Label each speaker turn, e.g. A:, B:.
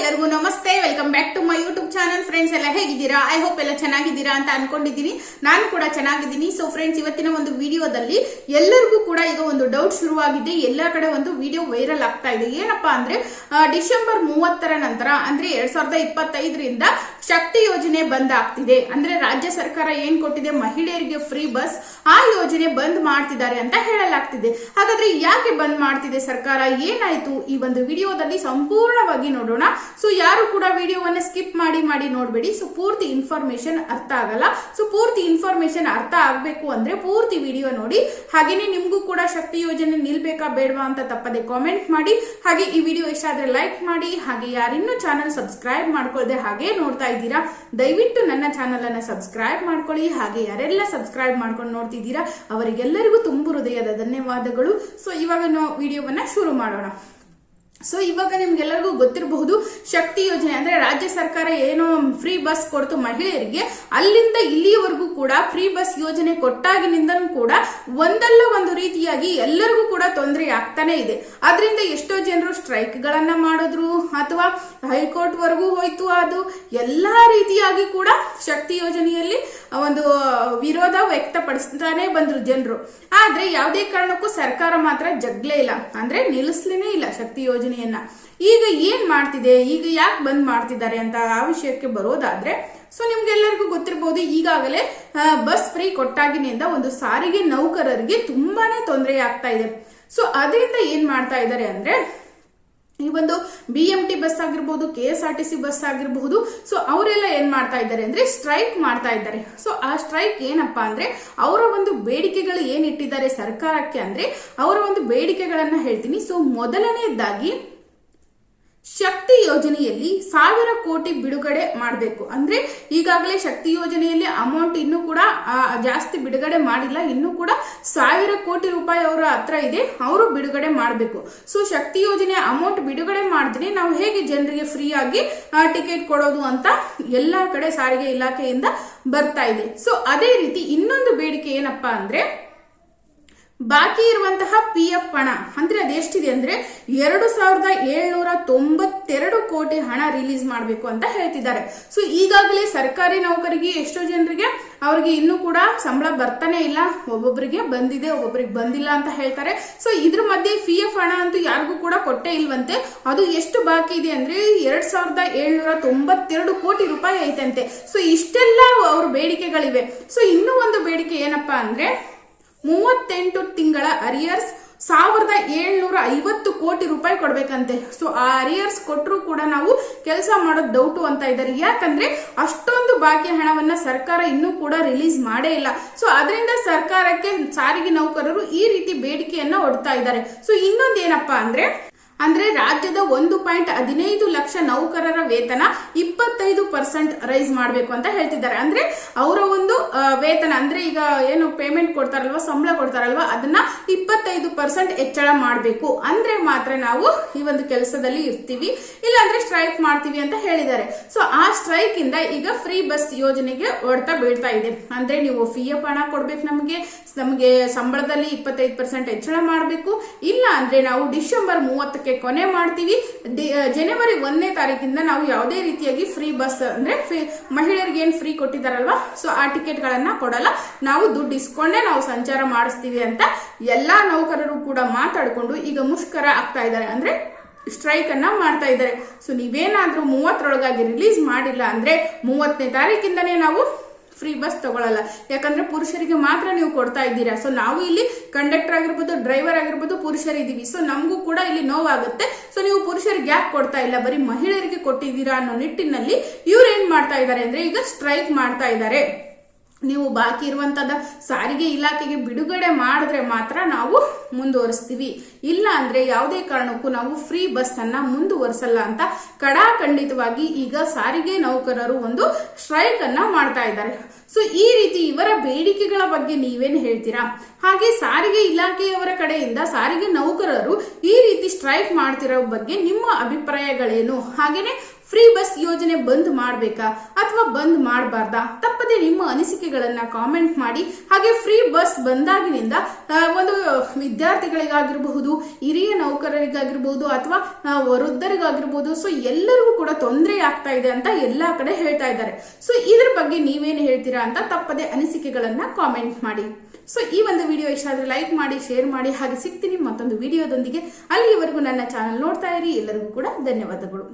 A: ಎಲ್ಲರಿಗೂ ನಮಸ್ತೆ. Welcome back to my YouTube channel. Friends ಎಲ್ಲ ಹೇಗಿದ್ದೀರಾ? ಐ ಹೋಪ್ ಎಲ್ಲ ಚೆನ್ನಾಗಿದ್ದೀರಾ ಅಂತ ಅನ್ಕೊಂಡಿದ್ದೀನಿ. ನಾನು ಕೂಡ ಚೆನ್ನಾಗಿದ್ದೀನಿ. ಸೊ ಫ್ರೆಂಡ್ಸ್, ಇವತ್ತಿನ ಒಂದು ವಿಡಿಯೋದಲ್ಲಿ ಎಲ್ಲರಿಗೂ ಕೂಡ ಈಗ ಒಂದು ಡೌಟ್ ಶುರುವಾಗಿದೆ. ಎಲ್ಲ ಕಡೆ ಒಂದು ವಿಡಿಯೋ ವೈರಲ್ ಆಗ್ತಾ ಇದೆ. ಏನಪ್ಪಾ ಅಂದ್ರೆ ಡಿಸೆಂಬರ್ 30ರ ನಂತರ ಅಂದ್ರೆ 2025ರಿಂದ ಶಕ್ತಿ ಯೋಜನೆ ಬಂದ್ ಆಗ್ತಿದೆ. ಅಂದ್ರೆ ರಾಜ್ಯ ಸರ್ಕಾರ ಏನ್ ಕೊಟ್ಟಿದೆ ಮಹಿಳೆಯರಿಗೆ ಫ್ರೀ ಬಸ್, ಆ ಯೋಜನೆ ಬಂದ್ ಮಾಡ್ತಿದ್ದಾರೆ ಅಂತ ಹೇಳಲಾಗ್ತಿದೆ. ಹಾಗಾದ್ರೆ ಯಾಕೆ ಬಂದ್ ಮಾಡ್ತಿದೆ ಸರ್ಕಾರ, ಏನಾಯ್ತು ಈ ಒಂದು ವಿಡಿಯೋದಲ್ಲಿ ಸಂಪೂರ್ಣವಾಗಿ ನೋಡೋಣ. ಸೊ ಯಾರು ಕೂಡ ವಿಡಿಯೋವನ್ನ ಸ್ಕಿಪ್ ಮಾಡಿ ನೋಡ್ಬೇಡಿ. ಸೊ ಪೂರ್ತಿ ಇನ್ಫಾರ್ಮೇಶನ್ ಅರ್ಥ ಆಗಲ್ಲ. ಸೊ ಪೂರ್ತಿ ಇನ್ಫಾರ್ಮೇಶನ್ ಅರ್ಥ ಆಗ್ಬೇಕು ಅಂದ್ರೆ ಪೂರ್ತಿ ವಿಡಿಯೋ ನೋಡಿ. ಹಾಗೇನೆ ನಿಮ್ಗೂ ಕೂಡ ಶಕ್ತಿ ಯೋಜನೆ ನಿಲ್ಬೇಕಾ ಬೇಡವಾ ಅಂತ ತಪ್ಪದೆ ಕಾಮೆಂಟ್ ಮಾಡಿ. ಹಾಗೆ ಈ ವಿಡಿಯೋ ಇಷ್ಟ ಆದ್ರೆ ಲೈಕ್ ಮಾಡಿ. ಹಾಗೆ ಯಾರಿನ್ನೂ ಚಾನಲ್ ಸಬ್ಸ್ಕ್ರೈಬ್ ಮಾಡ್ಕೊಳ್ದೆ ಹಾಗೆ ನೋಡ್ತಾ ಇದ್ದೀರಾ, ದಯವಿಟ್ಟು ನನ್ನ ಚಾನಲ್ ಅನ್ನ ಸಬ್ಸ್ಕ್ರೈಬ್ ಮಾಡ್ಕೊಳ್ಳಿ. ಹಾಗೆ ಯಾರೆಲ್ಲ ಸಬ್ಸ್ಕ್ರೈಬ್ ಮಾಡ್ಕೊಂಡು ನೋಡ್ತಿದ್ದೀರಾ ಅವರಿಗೆಲ್ಲರಿಗೂ ತುಂಬು ಹೃದಯದ ಧನ್ಯವಾದಗಳು. ಸೊ ಇವಾಗ ನಾವು ವಿಡಿಯೋವನ್ನ ಶುರು ಮಾಡೋಣ. ಸೊ ಇವಾಗ ನಿಮ್ಗೆಲ್ಲರಿಗೂ ಗೊತ್ತಿರಬಹುದು, ಶಕ್ತಿ ಯೋಜನೆ ಅಂದ್ರೆ ರಾಜ್ಯ ಸರ್ಕಾರ ಏನೋ ಫ್ರೀ ಬಸ್ ಕೊಡ್ತು ಮಹಿಳೆಯರಿಗೆ. ಅಲ್ಲಿಂದ ಇಲ್ಲಿಯವರೆಗೂ ಕೂಡ ಫ್ರೀ ಬಸ್ ಯೋಜನೆ ಕೊಟ್ಟಾಗಿನಿಂದ ಕೂಡ ಒಂದಲ್ಲ ಒಂದು ರೀತಿಯಾಗಿ ಎಲ್ಲರಿಗೂ ಕೂಡ ತೊಂದರೆ ಆಗ್ತಾನೆ ಇದೆ. ಅದರಿಂದ ಎಷ್ಟೋ ಜನರು ಸ್ಟ್ರೈಕ್ ಗಳನ್ನ ಮಾಡಿದ್ರು, ಅಥವಾ ಹೈಕೋರ್ಟ್ ವರೆಗೂ ಹೋಯ್ತು. ಅದು ಎಲ್ಲಾ ರೀತಿಯಾಗಿ ಕೂಡ ಶಕ್ತಿ ಯೋಜನೆಯಲ್ಲಿ ಒಂದು ವಿರೋಧ ವ್ಯಕ್ತಪಡಿಸ್ತಾನೆ ಬಂದ್ರು ಜನರು. ಆದ್ರೆ ಯಾವುದೇ ಕಾರಣಕ್ಕೂ ಸರ್ಕಾರ ಮಾತ್ರ ಜಗ್ಲೇ ಇಲ್ಲ, ಅಂದ್ರೆ ನಿಲ್ಲಿಸ್ಲೇನೆ ಇಲ್ಲ ಶಕ್ತಿ ಯೋಜನೆಯನ್ನ. ಈಗ ಏನ್ ಮಾಡ್ತಿದೆ, ಈಗ ಯಾಕೆ ಬಂದ್ ಮಾಡ್ತಿದ್ದಾರೆ ಅಂತ ಆ ವಿಷಯಕ್ಕೆ ಬರೋದಾದ್ರೆ, ಸೊ ನಿಮ್ಗೆಲ್ಲರಿಗೂ ಗೊತ್ತಿರಬಹುದು, ಈಗಾಗಲೇ ಬಸ್ ಫ್ರೀ ಕೊಟ್ಟಾಗಿನಿಂದ ಒಂದು ಸಾರಿಗೆ ನೌಕರರಿಗೆ ತುಂಬಾನೇ ತೊಂದರೆ ಆಗ್ತಾ ಇದೆ. ಸೊ ಅದರಿಂದ ಏನ್ ಮಾಡ್ತಾ ಇದ್ದಾರೆ ಅಂದ್ರೆ, ಈ ಒಂದು BMT ಬಸ್ ಆಗಿರ್ಬಹುದು, KSRTC ಬಸ್ ಆಗಿರಬಹುದು, ಸೊ ಅವರೆಲ್ಲ ಏನ್ ಮಾಡ್ತಾ ಇದ್ದಾರೆ ಅಂದ್ರೆ ಸ್ಟ್ರೈಕ್ ಮಾಡ್ತಾ ಇದ್ದಾರೆ. ಸೊ ಆ ಸ್ಟ್ರೈಕ್ ಏನಪ್ಪಾ ಅಂದ್ರೆ, ಅವರ ಒಂದು ಬೇಡಿಕೆಗಳು ಏನಿಟ್ಟಿದ್ದಾರೆ ಸರ್ಕಾರಕ್ಕೆ ಅಂದ್ರೆ, ಅವರ ಒಂದು ಬೇಡಿಕೆಗಳನ್ನ ಹೇಳ್ತೀನಿ. ಸೊ ಮೊದಲನೇದಾಗಿ ಶಕ್ತಿ ಯೋಜನೆಯಲ್ಲಿ 1000 ಕೋಟಿ ಬಿಡುಗಡೆ ಮಾಡಬೇಕು. ಅಂದ್ರೆ ಈಗಾಗಲೇ ಶಕ್ತಿ ಯೋಜನೆಯಲ್ಲಿ ಅಮೌಂಟ್ ಇನ್ನೂ ಕೂಡ ಜಾಸ್ತಿ ಬಿಡುಗಡೆ ಮಾಡಿಲ್ಲ, ಇನ್ನೂ ಕೂಡ 1000 ಕೋಟಿ ರೂಪಾಯಿ ಅವರ ಹತ್ರ ಇದೆ, ಅವರು ಬಿಡುಗಡೆ ಮಾಡಬೇಕು. ಸೊ ಶಕ್ತಿ ಯೋಜನೆ ಅಮೌಂಟ್ ಬಿಡುಗಡೆ ಮಾಡಿದ್ರೆ ನಾವು ಹೇಗೆ ಜನರಿಗೆ ಫ್ರೀ ಆಗಿ ಟಿಕೆಟ್ ಕೊಡೋದು ಅಂತ ಎಲ್ಲಾ ಕಡೆ ಸಾರಿಗೆ ಇಲಾಖೆಯಿಂದ ಬರ್ತಾ ಇದೆ. ಸೊ ಅದೇ ರೀತಿ ಇನ್ನೊಂದು ಬೇಡಿಕೆ ಏನಪ್ಪಾ ಅಂದ್ರೆ, ಬಾಕಿ ಇರುವಂತಹ PF ಹಣ ಅಂದ್ರೆ ಅದೆಷ್ಟಿದೆ ಅಂದ್ರೆ 2792 ಕೋಟಿ ಹಣ ರಿಲೀಸ್ ಮಾಡಬೇಕು ಅಂತ ಹೇಳ್ತಿದ್ದಾರೆ. ಸೊ ಈಗಾಗಲೇ ಸರ್ಕಾರಿ ನೌಕರಿಗೆ ಎಷ್ಟೋ ಜನರಿಗೆ ಅವ್ರಿಗೆ ಇನ್ನೂ ಕೂಡ ಸಂಬಳ ಬರ್ತಾನೆ ಇಲ್ಲ, ಒಬ್ಬೊಬ್ಬರಿಗೆ ಬಂದಿದೆ ಒಬ್ಬೊಬ್ಬರಿಗೆ ಬಂದಿಲ್ಲ ಅಂತ ಹೇಳ್ತಾರೆ. ಸೊ ಇದ್ರ ಮಧ್ಯೆ PF ಹಣ ಅಂತೂ ಯಾರಿಗೂ ಕೂಡ ಕೊಟ್ಟೇ ಇಲ್ವಂತೆ. ಅದು ಎಷ್ಟು ಬಾಕಿ ಇದೆ ಅಂದ್ರೆ 2792 ಕೋಟಿ ರೂಪಾಯಿ ಐತಂತೆ. ಸೊ ಇಷ್ಟೆಲ್ಲ ಅವ್ರ ಬೇಡಿಕೆಗಳಿವೆ. ಸೊ ಇನ್ನೂ ಒಂದು ಬೇಡಿಕೆ ಏನಪ್ಪಾ ಅಂದ್ರೆ, 38 ತಿಂಗಳ ಅರಿಯರ್ಸ್ 1750 ಕೋಟಿ ರೂಪಾಯಿ ಕೊಡ್ಬೇಕಂತೆ. ಸೊ ಆ ಅರಿಯರ್ಸ್ ಕೊಟ್ಟರು ಕೂಡ ನಾವು ಕೆಲಸ ಮಾಡೋದು ಡೌಟು ಅಂತ ಇದ್ದಾರೆ. ಯಾಕಂದ್ರೆ ಅಷ್ಟೊಂದು ಬಾಕಿ ಹಣವನ್ನ ಸರ್ಕಾರ ಇನ್ನೂ ಕೂಡ ರಿಲೀಸ್ ಮಾಡೇ ಇಲ್ಲ. ಸೊ ಅದರಿಂದ ಸರ್ಕಾರಕ್ಕೆ ಸಾರಿಗೆ ನೌಕರರು ಈ ರೀತಿ ಬೇಡಿಕೆಯನ್ನ ಒಡ್ತಾ ಇದ್ದಾರೆ. ಸೊ ಇನ್ನೊಂದು ಏನಪ್ಪಾ ಅಂದ್ರೆ ರಾಜ್ಯದ 1.15 ಲಕ್ಷ ನೌಕರರ ವೇತನ 25% ರೈಸ್ ಮಾಡಬೇಕು ಅಂತ ಹೇಳ್ತಿದ್ದಾರೆ. ಅಂದ್ರೆ ಅವರ ಒಂದು ವೇತನ ಅಂದ್ರೆ ಈಗ ಏನು ಪೇಮೆಂಟ್ ಕೊಡ್ತಾರಲ್ವಾ, ಸಂಬಳ ಕೊಡ್ತಾರಲ್ವಾ, ಅದನ್ನ 25% ಹೆಚ್ಚಳ ಮಾಡಬೇಕು. ಅಂದ್ರೆ ಮಾತ್ರ ನಾವು ಈ ಒಂದು ಕೆಲಸದಲ್ಲಿ ಇರ್ತೀವಿ, ಇಲ್ಲ ಅಂದ್ರೆ ಸ್ಟ್ರೈಕ್ ಮಾಡ್ತೀವಿ ಅಂತ ಹೇಳಿದ್ದಾರೆ. ಸೊ ಆ ಸ್ಟ್ರೈಕ್ ಇಂದ ಈಗ ಫ್ರೀ ಬಸ್ ಯೋಜನೆಗೆ ಹೊಡೆತ ಬೀಳ್ತಾ ಇದೆ. ಅಂದ್ರೆ ನೀವು PF ಹಣ ಕೊಡ್ಬೇಕು, ನಮಗೆ ಸಂಬಳದಲ್ಲಿ 25% ಹೆಚ್ಚಳ ಮಾಡಬೇಕು, ಇಲ್ಲ ಅಂದ್ರೆ ನಾವು ಡಿಸೆಂಬರ್ 30ಕ್ಕೆ ಕೊನೆ ಮಾಡ್ತೀವಿ, ಜನವರಿ 1ನೇ ತಾರೀಕಿಂದ ನಾವು ಯಾವುದೇ ರೀತಿಯಾಗಿ ಫ್ರೀ ಬಸ್ ಅಂದ್ರೆ ಮಹಿಳೆಯರಿಗೆ ಏನ್ ಫ್ರೀ ಕೊಟ್ಟಿದಾರಲ್ವಾ, ಸೊ ಆ ಟಿಕೆಟ್ ಗಳನ್ನ ಕೊಡಲ್ಲ, ನಾವು ದುಡ್ಡು ಇಸ್ಕೊಂಡೇ ನಾವು ಸಂಚಾರ ಮಾಡಿಸ್ತೀವಿ ಅಂತ ಎಲ್ಲಾ ನೌಕರರು ಕೂಡ ಮಾತಾಡ್ಕೊಂಡು ಈಗ ಮುಷ್ಕರ ಆಗ್ತಾ ಇದ್ದಾರೆ, ಅಂದ್ರೆ ಸ್ಟ್ರೈಕ್ ಅನ್ನ ಮಾಡ್ತಾ ಇದ್ದಾರೆ. ಸೊ ನೀವೇನಾದ್ರೂ 30ರೊಳಗಾಗಿ ರಿಲೀಸ್ ಮಾಡಿಲ್ಲ ಅಂದ್ರೆ 30ನೇ ತಾರೀಕಿಂದನೇ ನಾವು ಫ್ರೀ ಬಸ್ ತಗೊಳ್ಳಲ್ಲ. ಯಾಕಂದ್ರೆ ಪುರುಷರಿಗೆ ಮಾತ್ರ ನೀವು ಕೊಡ್ತಾ ಇದ್ದೀರಾ. ಸೊ ನಾವು ಇಲ್ಲಿ ಕಂಡಕ್ಟರ್ ಆಗಿರ್ಬೋದು, ಡ್ರೈವರ್ ಆಗಿರ್ಬೋದು, ಪುರುಷರಿದ್ದೀವಿ. ಸೊ ನಮಗೂ ಕೂಡ ಇಲ್ಲಿ ನೋವಾಗುತ್ತೆ. ಸೊ ನೀವು ಪುರುಷರಿಗೆ ಯಾಕೆ ಕೊಡ್ತಾ ಇಲ್ಲ, ಬರೀ ಮಹಿಳೆಯರಿಗೆ ಕೊಟ್ಟಿದ್ದೀರಾ ಅನ್ನೋ ನಿಟ್ಟಿನಲ್ಲಿ ಇವ್ರು ಏನ್ ಮಾಡ್ತಾ ಇದ್ದಾರೆ ಅಂದ್ರೆ ಈಗ ಸ್ಟ್ರೈಕ್ ಮಾಡ್ತಾ ಇದ್ದಾರೆ. ನೀವು ಬಾಕಿ ಇರುವಂತದ ಸಾರಿಗೆ ಇಲಾಖೆಗೆ ಬಿಡುಗಡೆ ಮಾಡಿದ್ರೆ ಮಾತ್ರ ನಾವು ಮುಂದುವರಿಸ್ತೀವಿ, ಇಲ್ಲ ಅಂದ್ರೆ ಯಾವುದೇ ಕಾರಣಕ್ಕೂ ನಾವು ಫ್ರೀ ಬಸ್ ಅನ್ನ ಮುಂದುವರಿಸಲ್ಲ ಅಂತ ಕಡಾಖಂಡಿತವಾಗಿ ಈಗ ಸಾರಿಗೆ ನೌಕರರು ಒಂದು ಸ್ಟ್ರೈಕ್ ಅನ್ನ ಮಾಡ್ತಾ ಇದ್ದಾರೆ. ಸೊ ಈ ರೀತಿ ಇವರ ಬೇಡಿಕೆಗಳ ಬಗ್ಗೆ ನೀವೇನ್ ಹೇಳ್ತೀರಾ? ಹಾಗೆ ಸಾರಿಗೆ ಇಲಾಖೆಯವರ ಕಡೆಯಿಂದ ಸಾರಿಗೆ ನೌಕರರು ಈ ರೀತಿ ಸ್ಟ್ರೈಕ್ ಮಾಡ್ತಿರೋ ಬಗ್ಗೆ ನಿಮ್ಮ ಅಭಿಪ್ರಾಯಗಳೇನು? ಹಾಗೇನೆ ಫ್ರೀ ಬಸ್ ಯೋಜನೆ ಬಂದ್ ಮಾಡ್ಬೇಕಾ ಅಥವಾ ಬಂದ್ ಮಾಡಬಾರ್ದಾ? ತಪ್ಪದೆ ತಪ್ಪದೆ ನಿಮ್ಮ ಅನಿಸಿಕೆಗಳನ್ನ ಕಾಮೆಂಟ್ ಮಾಡಿ. ಹಾಗೆ ಫ್ರೀ ಬಸ್ ಬಂದಾಗಿನಿಂದ ಒಂದು ವಿದ್ಯಾರ್ಥಿಗಳಿಗಾಗಿರಬಹುದು, ಹಿರಿಯ ನೌಕರರಿಗಾಗಿರ್ಬಹುದು ಅಥವಾ ವೃದ್ಧರಿಗಾಗಿರ್ಬಹುದು, ಸೊ ಎಲ್ಲರಿಗೂ ಕೂಡ ತೊಂದರೆ ಆಗ್ತಾ ಇದೆ ಅಂತ ಎಲ್ಲಾ ಕಡೆ ಹೇಳ್ತಾ ಇದ್ದಾರೆ. ಸೊ ಇದ್ರ ಬಗ್ಗೆ ನೀವೇನು ಹೇಳ್ತೀರಾ ಅಂತ ತಪ್ಪದೆ ಅನಿಸಿಕೆಗಳನ್ನ ಕಾಮೆಂಟ್ ಮಾಡಿ. ಸೊ ಈ ಒಂದು ವಿಡಿಯೋ ಇಷ್ಟ ಆದ್ರೆ ಲೈಕ್ ಮಾಡಿ, ಶೇರ್ ಮಾಡಿ. ಹಾಗೆ ಸಿಗ್ತೀನಿ ಮತ್ತೊಂದು ವಿಡಿಯೋದೊಂದಿಗೆ. ಅಲ್ಲಿಯವರೆಗೂ ನನ್ನ ಚಾನಲ್ ನೋಡ್ತಾ ಇರಿ. ಎಲ್ಲರಿಗೂ ಕೂಡ ಧನ್ಯವಾದಗಳು.